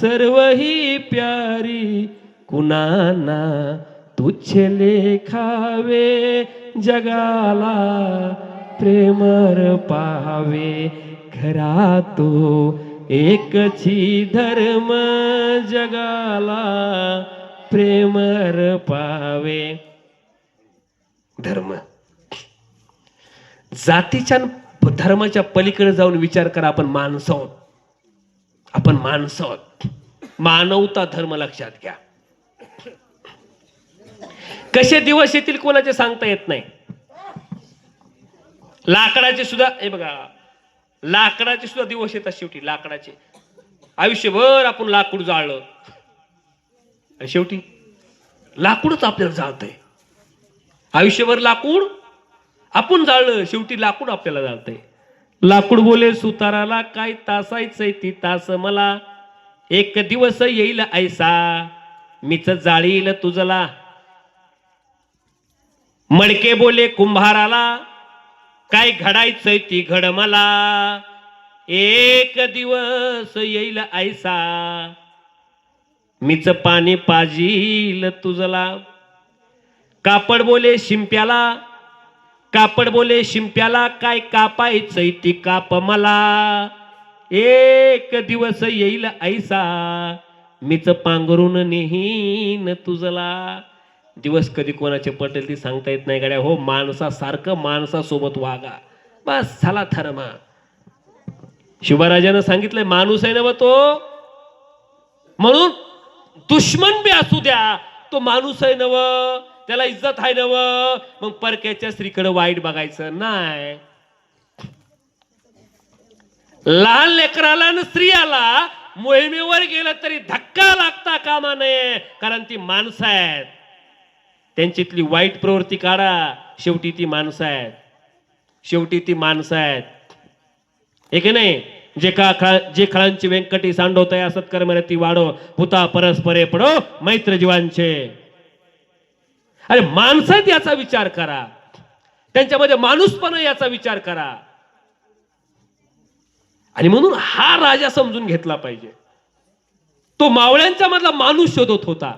[SPEAKER 1] सर्व ही प्यारी, कुणाना तुच्छ लेखावे जगाला प्रेम अर्पावे, खरा तो एकची धर्म जगाला प्रेम अर्पावे. धर्म जातीच्या धर्माच्या पलीकडे जाऊन विचार करा. आपण माणसं आहोत, आपण माणसं आहोत. मानवता धर्म लक्षात घ्या. कसे दिवस येतील कोणाचे सांगता येत नाही. लाकडाचे सुद्धा हे बघा, लाकडाचे सुद्धा दिवस येतात शेवटी. लाकडाचे आयुष्यभर आपण लाकूड जाळलं, शेवटी लाकूडच आपल्याला जाळतंय. आयुष्यभर लाकूड आपण जाळलं, शेवटी लाकूड आपल्याला जाळतंय. लाकूड बोले सुताराला, काय तासायचंय ती तास मला, एक दिवस येईल ऐसा मीच जाळील तुझला. मडके बोले कुंभाराला, काय घडायचंय ती घड मला, एक दिवस येईल ऐसा मीच पाणी पाजील तुझला. कापड बोले शिंप्याला, कापड बोले शिंप्याला, काय कापायचंय ती काप मला, एक दिवस येईल ऐसा मीच पांघरून नेहीन तुझला. दिवस कधी कोणाचे पटेल ती सांगता येत नाही गड्या. हो, माणसासारखं माणसासोबत वागा, बस झाला धर्म. शिवराजानं सांगितलंय माणूस आहे ना तो, म्हणून दुश्मन बी असू द्या तो माणूस आहे नव, त्याला इज्जत आहे नव. मग परक्याच्या स्त्रीकडे वाईट बघायचं नाही. लहान लेकराला न स्त्रियाला मोहिमेवर गेलं तरी धक्का लागता कामा नये, कारण ती माणसं आहेत. त्यांच्यातली वाईट प्रवृत्ती काढा, शेवटी ती माणसं आहेत. शेवटी ती माणसं आहेत. एक नाही जे खळांची व्यंकटी सांडवतय असत कर्म ती वाढो, पुता परस्परे पडो मैत्र जीवांचे. अरे माणसं आहेत याचा विचार करा, त्यांच्यामध्ये माणूसपणा याचा विचार करा. आणि म्हणून हा राजा समजून घेतला पाहिजे. तो मावळ्यांच्या मधला माणूस शोधत होता.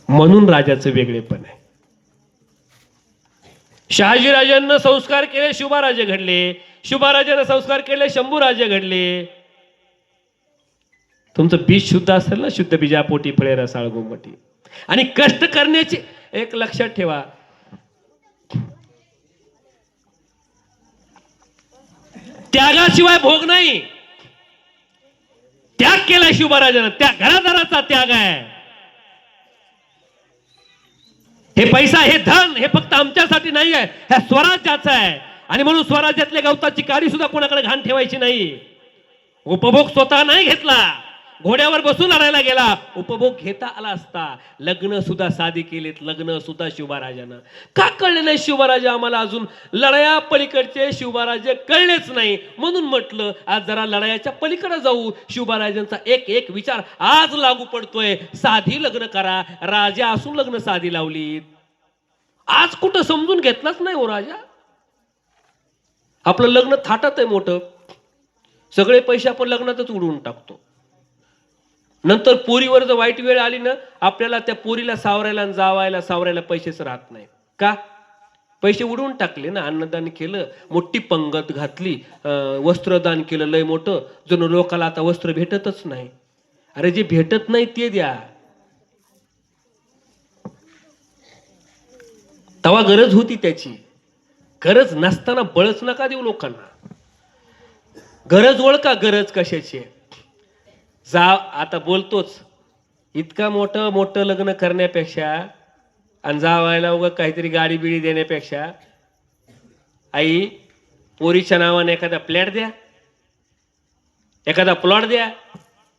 [SPEAKER 1] म्हणून राजाचं वेगळेपण आहे. शहाजीराजांना संस्कार केले, शुभाराजे घडले. शुभाराजांना संस्कार केले, शंभूराजे घडले. तुमचं बीज शुद्ध असेल ना, शुद्ध बीजापोटी फळे रसाळ गोमटी. आणि कष्ट करण्याची एक लक्षात ठेवा, त्यागाशिवाय भोग नाही. त्याग केला शुभाराजानं, त्या घरादाराचा त्याग आहे. हे पैसा, हे धन, हे फक्त आमच्यासाठी नाही आहे, ह्या स्वराज्याचं आहे. आणि म्हणून स्वराज्यातल्या गवताची काडी सुद्धा कोणाकडे घाण ठेवायची नाही. उपभोग स्वतः नाही घेतला, घोड्यावर बसून लढायला गेला, उपभोग घेता आला असता. लग्न सुद्धा साधी केलीत, लग्न सुद्धा शिवराजानं. का कळले नाही शिवराजा आम्हाला अजून? लढाया पलीकडचे शिवराजे कळलेच नाही. म्हणून म्हटलं आज जरा लढायाच्या पलीकडे जाऊ. शिवराजांचा एक एक विचार आज लागू पडतोय, साधी लग्न करा. राजा असून लग्न साधी लावलीत. आज कुठं समजून घेतलाच नाही हो राजा. आपलं लग्न थाटात आहे मोठं, सगळे पैसे आपण लग्नातच उडवून टाकतो. नंतर पोरीवर जर वाईट वेळ आली ना, आपल्याला त्या पोरीला सावरायला आणि जावायला सावरायला पैसेच राहत नाही. का? पैसे उडवून टाकले ना. अन्नदान केलं, मोठी पंगत घातली, वस्त्रदान केलं लय मोठं, जणू लोकाला आता वस्त्र भेटतच नाही. अरे जे भेटत नाही ते द्या. तेव्हा गरज होती त्याची. गरज नसताना बळच नका देऊ लोकांना. गरज ओळखा, गरज कशाची आहे. जा आता बोलतोच, इतका मोठं लग्न करण्यापेक्षा आणि जावायला उगा काहीतरी गाडी बिडी देण्यापेक्षा आई पोरीच्या नावाने एखादा फ्लॅट द्या, एखादा प्लॉट द्या,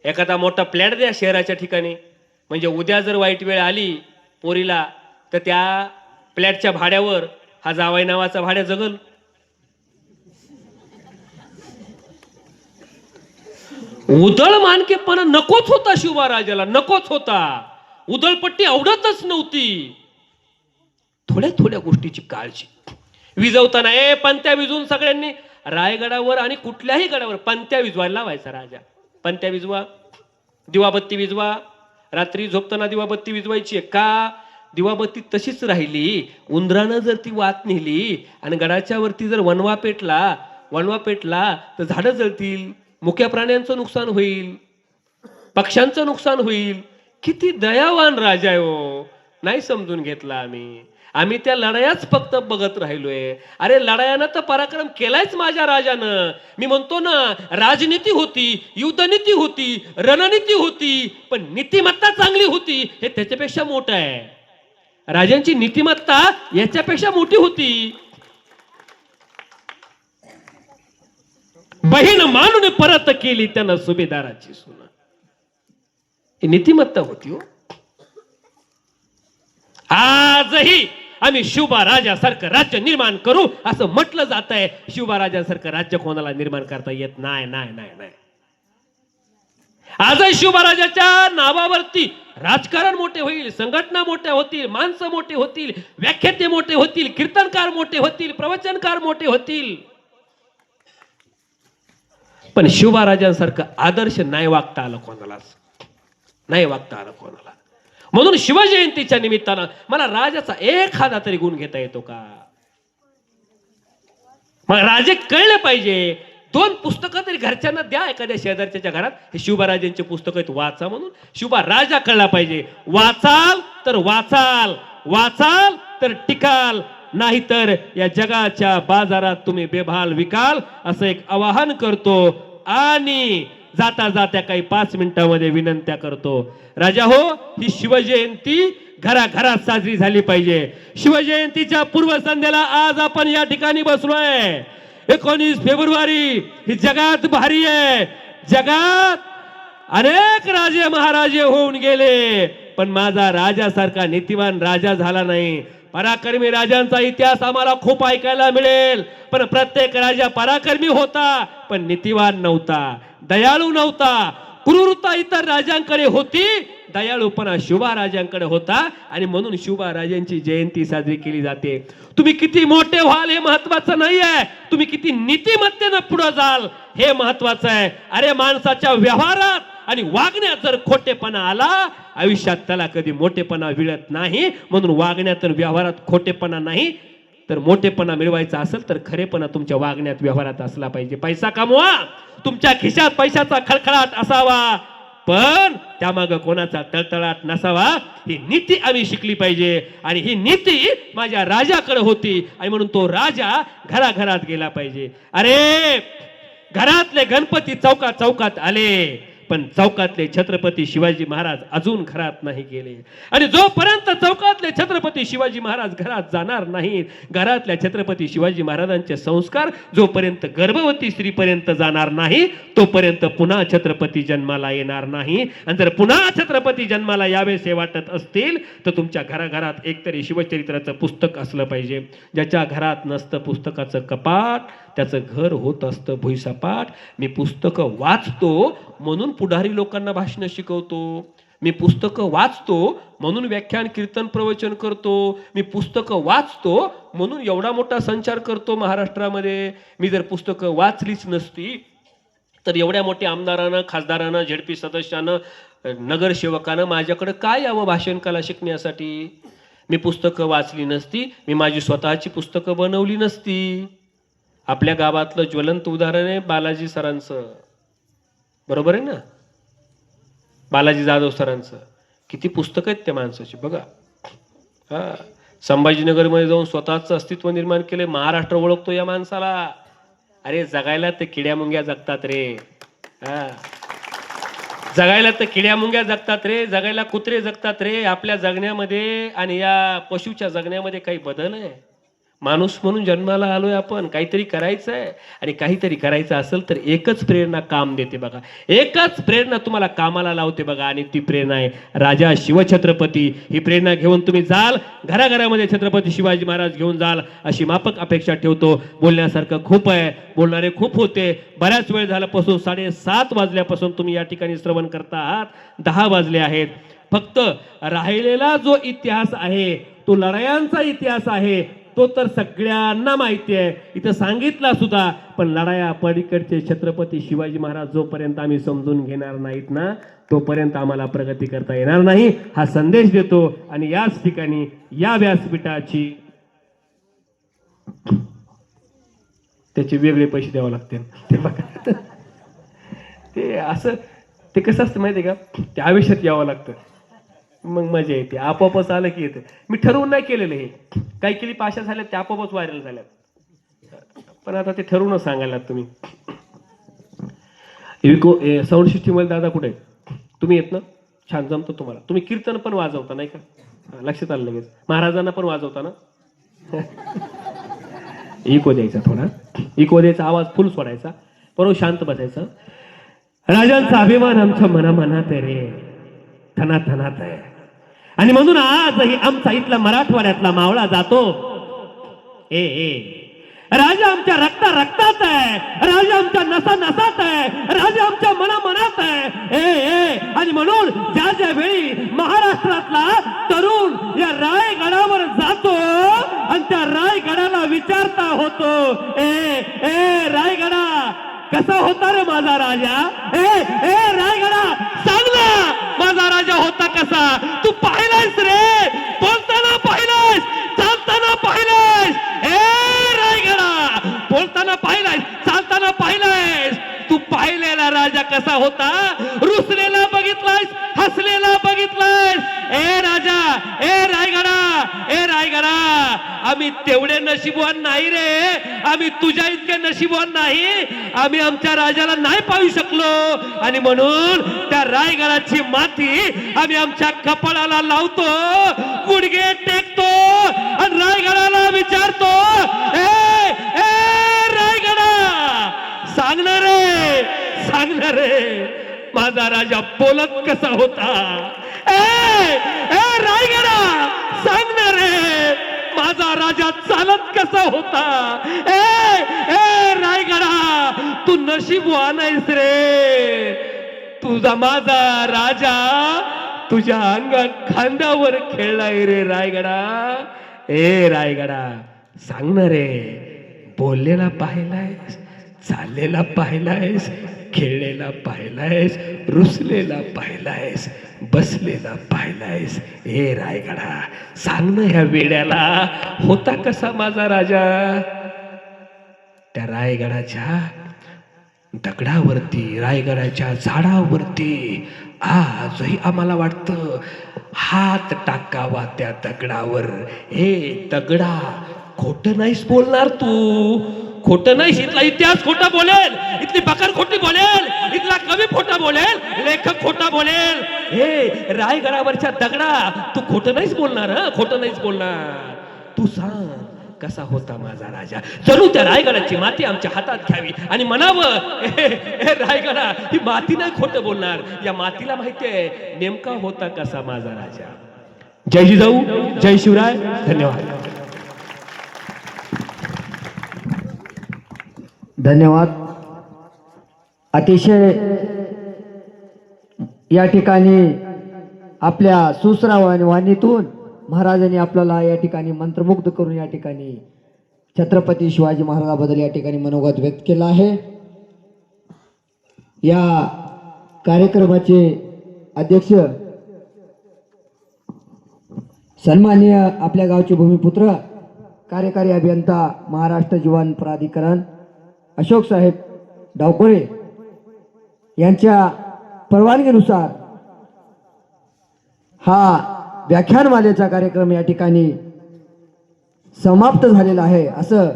[SPEAKER 1] एखादा मोठा फ्लॅट द्या शहराच्या ठिकाणी, म्हणजे उद्या जर वाईट वेळ आली पोरीला तर त्या फ्लॅटच्या भाड्यावर हा जावाई नावाचा भाड्या जगल. उदळ मानकेपणा नकोच होता शिवबाराजाला, नकोच होता. उदळपट्टी आवडतच नव्हती. थोड्या थोड्या गोष्टीची काळजी. विजवताना पंत्या विजवून सगळ्यांनी रायगडावर आणि कुठल्याही गडावर पंत्या विजवायला लावायचा राजा. पंत्या विजवा, दिवाबत्ती विजवा, रात्री झोपताना दिवाबत्ती विजवायची. का? दिवाबत्ती तशीच राहिली, उंदरानं जर ती वात नेली आणि गडाच्या वरती जर वणवा पेटला तर झाडं जळतील, मुक्या प्राण्यांचं नुकसान होईल, पक्ष्यांचं नुकसान होईल. किती दयावान राजा आहे हो. नाही समजून घेतला आम्ही त्या लढायाच फक्त बघत राहिलोय. अरे लढायानं तर पराक्रम केलायच माझ्या राजानं. मी म्हणतो ना, राजनीती होती, युद्धनीती होती, रणनीती होती, पण नीतिमत्ता चांगली होती हे त्याच्यापेक्षा मोठं आहे. राजांची नीतिमत्ता याच्यापेक्षा मोठी होती. बहीण मानून परत केली त्यानं सुभेदाराची सून. ही नीतिमत्ता होती हो. आजही आम्ही शिवबा राजासारखं राज्य निर्माण करू असं म्हटलं जात आहे. शिवबा राजासारखं राज्य कोणाला निर्माण करता येत नाही. नाही नाही नाही. आजही शिवबा राजाच्या नावावरती राजकारण मोठे होईल, संघटना मोठ्या होतील, माणसं मोठे होतील, व्याख्याते मोठे होतील, कीर्तनकार मोठे होतील, प्रवचनकार मोठे होतील, पण शिवबा राजांसारखं आदर्श नाही वागता आलं कोणालाच, नाही वागता आलं कोणाला. म्हणून शिवजयंतीच्या निमित्तानं मला राजाचा एखादा तरी गुण घेता येतो का? मग राजे कळले पाहिजे. 2 पुस्तकं तरी घरच्यांना द्या एखाद्या शेजारच्या घरात, हे शिवबा राजांचे पुस्तक आहेत वाचा म्हणून. शिवबा राजा कळला पाहिजे. वाचाल तर वाचाल तर टिकाल, नाहीतर या जगाच्या बाजारात तुम्ही बेभाल विकाल, असं एक आवाहन करतो. आणि जाता जाता काही 5 मिनिटांमध्ये विनंत्या करतो. राजा हो, ही शिवजयंती घराघरात साजरी झाली पाहिजे. शिवजयंतीच्या पूर्वसंध्येला आज आपण या ठिकाणी बसलोय. 19 फेब्रुवारी ही जगात भारी आहे. जगात अनेक राजे महाराजे होऊन गेले, पण माझा राजासारखा नीतिवान राजा झाला नाही. पराक्रमी राजांचा इतिहास आम्हाला खूप ऐकायला मिळेल, पण प्रत्येक राजा पराक्रमी होता पण नीतिवान नव्हता, दयाळू नव्हता. क्रूरता इतर राजांकडे होती, दयाळूपणा शिवबा राजांकडे होता. आणि म्हणून शिवबा राजांची जयंती साजरी केली जाते. तुम्ही किती मोठे व्हाल हे महत्वाचं नाही आहे, तुम्ही किती नीतिमत्तेनं पुढे जाल हे महत्वाचं आहे. अरे माणसाच्या व्यवहारात आणि वागण्यात जर खोटेपणा आला, आयुष्यात त्याला कधी मोठेपणा मिळत नाही. म्हणून वागण्यात आणि व्यवहारात खोटेपणा नाही, तर मोठेपणा मिळवायचा असेल तर खरेपणा तुमच्या वागण्यात व्यवहारात असला पाहिजे. पैसा कमवा, तुमच्या खिशात पैशाचा खळखळाट असावा, पण त्यामागे कोणाचा तळतळाट नसावा. ही नीती आम्ही शिकली पाहिजे. आणि ही नीती माझ्या राजाकडे होती, आणि म्हणून तो राजा घराघरात गेला पाहिजे. अरे घरातले गणपती चौकात आले, पण चौकातले छत्रपती शिवाजी महाराज अजून घरात नाही गेले. आणि जोपर्यंत चौकातले छत्रपती शिवाजी महाराज घरात जाणार नाहीत, घरातल्या छत्रपती शिवाजी महाराजांचे संस्कार जोपर्यंत गर्भवती स्त्रीपर्यंत जाणार नाही, तोपर्यंत पुन्हा छत्रपती जन्माला येणार नाही. आणि जर पुन्हा छत्रपती जन्माला यावेसे वाटत असतील तर तुमच्या घराघरात एकतरी शिवचरित्राचं पुस्तक असलं पाहिजे. ज्याच्या घरात नसतं पुस्तकाचं कपाट, त्याचं घर होत असतं भुईसपाट. मी पुस्तकं वाचतो म्हणून पुढारी लोकांना भाषण शिकवतो, मी पुस्तकं वाचतो म्हणून व्याख्यान कीर्तन प्रवचन करतो, मी पुस्तकं वाचतो म्हणून एवढा मोठा संचार करतो महाराष्ट्रामध्ये. मी जर पुस्तकं वाचलीच नसती तर एवढ्या मोठ्या आमदारानं, खासदारानं, झेडपी सदस्यानं, नगरसेवकानं माझ्याकडे काय यावं भाषण कला शिकण्यासाठी? मी पुस्तकं वाचली नसती, मी माझी स्वतःची पुस्तकं बनवली नसती. आपल्या गावातलं ज्वलंत उदाहरण आहे बालाजी सरांचं, बरोबर आहे ना? बालाजी जाधव सरांचं किती पुस्तक आहेत त्या माणसाची बघा. संभाजीनगरमध्ये जाऊन स्वतःचं अस्तित्व निर्माण केले. महाराष्ट्र ओळखतो या माणसाला. अरे जगायला तर किड्या मुंग्या जगतात रे. जगायला तर किड्या मुंग्या जगतात रे, जगायला कुत्रे जगतात रे. आपल्या जगण्यामध्ये आणि या पशुच्या जगण्यामध्ये काही बदल आहे? माणूस म्हणून जन्माला आलोय आपण, काहीतरी करायचं आहे. आणि काहीतरी करायचं असेल तर एकच प्रेरणा काम देते बघा, एकच प्रेरणा तुम्हाला कामाला लावते बघा, आणि ती प्रेरणा आहे राजा शिवछत्रपती. ही प्रेरणा घेऊन तुम्ही जाल घराघरामध्ये, छत्रपती शिवाजी महाराज घेऊन जाल अशी माफक अपेक्षा ठेवतो. बोलण्यासारखं खूप आहे, बोलणारे खूप होते. बऱ्याच वेळ झाल्यापासून 7:30 वाजल्यापासून तुम्ही या ठिकाणी श्रवण करता आहात, 10 वाजले आहेत. फक्त राहिलेला जो इतिहास आहे तो लढायांचा इतिहास आहे, तो तर सगळ्यांना माहिती आहे, इथं सांगितला सुद्धा. पण लढाया पलीकडचे छत्रपती शिवाजी महाराज जोपर्यंत आम्ही समजून घेणार नाहीत ना, तोपर्यंत आम्हाला प्रगती करता येणार नाही, हा संदेश देतो. आणि याच ठिकाणी या व्यासपीठाची त्याचे वेगळे पैसे द्यावे लागतील. ते बघा, ते असं ते कसं असतं माहिती आहे का, ते आयुष्यात यावं लागतं, मग मजा येते. आपोआपच आलं की येते. मी ठरवून नाही केलेलं हे, काही क्लिप अशा झाल्यात त्या आपोआपच व्हायरल झाल्यात, पण आता ते ठरवूनच सांगायला तुम्ही. साऊंड सिस्टीममध्ये दादा कुठे आहेत? तुम्ही येत ना, छान जमतो तुम्हाला. तुम्ही कीर्तन पण वाजवता नाही का? लक्षात आलं लगेच. महाराजांना पण वाजवता ना? इको द्यायचा, थोडा इको द्यायचा, आवाज फुल सोडायचा, बरोबर शांत बसायचं. राजांचा अभिमान आमच्या मनामनात आहे रे, थनाथनात आहे. आणि म्हणून आजही आमचा इथला मराठवाड्यातला मावळा जातो, राजा आमच्या रक्तात आहे, राजा आमच्या नसात आहे, राजा आमच्या मनामनात आहे. आणि म्हणून ज्या ज्या वेळी महाराष्ट्रातला तरुण या रायगडावर जातो आणि त्या रायगडाला विचारता होतो, ए रायगडा कसा होता रे माझा राजा? ए रायगडा सांग ना, माझा राजा होता कसा? तू पाहिलायस रे, बोलताना पाहिलायस, चालताना पाहिलायस. रायगडा बोलताना पाहिलायस, चालताना पाहिलायस. तू पाहिलेला राजा कसा होता? रुसलेला बघितलायस, हसलेला बघितलायस. रायगडा आम्ही तेवढे नशीबवान नाही रे, आम्ही तुझ्या इतके नशीबवान नाही, आम्ही आमच्या राजाला नाही पाहू शकलो. आणि म्हणून त्या रायगडाची माती आम्ही आमच्या कपाळाला लावतो, गुडघे टेकतो आणि रायगडाला विचारतो, रायगडा सांगणार रे माझा राजा बोलत कसा होता? रायगडा सांगणार रे माझा राजा चालत कसा होता? रायगडा तू नशीबवान आहेस रे, तुझा माझा राजा तुझ्या खांद्यावर खेळलाय रे रायगडा. रायगडा सांगणार रे, बोललेला पाहिलायस, चाललेला पाहिलायस, खेळलेला पाहिलायस, रुसलेला पाहिलायस, बसलेला पाहिलायस. रायगडा सांग ना, ह्या वेड्याला होता कसा माझा राजा? त्या रायगडाच्या दगडावरती, रायगडाच्या झाडावरती आजही आम्हाला वाटतं हात टाकावा त्या दगडावर. दगडा खोटं नाहीस बोलणार तू, खोटं नाहीस. इथला इतिहास खोटा बोलेल, इथली बकर खोटी बोलेल, इथला कवी खोटा बोलेल, लेखक खोटा बोलेल. रायगडावरच्या दगडा तू खोटं नाहीस बोलणार, खोटं नाहीस बोलणार. तू सांग कसा होता माझा राजा? जणू त्या रायगडाची माती आमच्या हातात घ्यावी आणि म्हणावं, रायगडा ही माती नाही खोटं बोलणार, या मातीला माहितीये नेमका होता कसा माझा राजा. जय जिजाऊ, जय शिवराय, धन्यवाद.
[SPEAKER 2] धन्यवाद. अतिशय या ठिकाणी आपल्या सुश्राव वाणीतून महाराजांनी आपल्याला या ठिकाणी मंत्रमुग्ध करून या ठिकाणी छत्रपती शिवाजी महाराजांबद्दल या ठिकाणी मनोगत व्यक्त केलं आहे. या कार्यक्रमाचे अध्यक्ष सन्माननीय आपल्या गावचे भूमिपुत्र, कार्यकारी अभियंता, महाराष्ट्र जीवन प्राधिकरण अशोक साहेब डावकोरे यांच्या परवानगीनुसार हा व्याख्यानमालेचा कार्यक्रम या ठिकाणी समाप्त झालेला आहे असं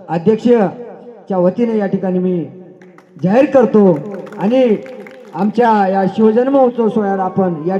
[SPEAKER 2] अध्यक्षच्या वतीने या ठिकाणी मी जाहीर करतो. आणि आमच्या या शिवजन्म उत्सव सोहळ्याला आपण या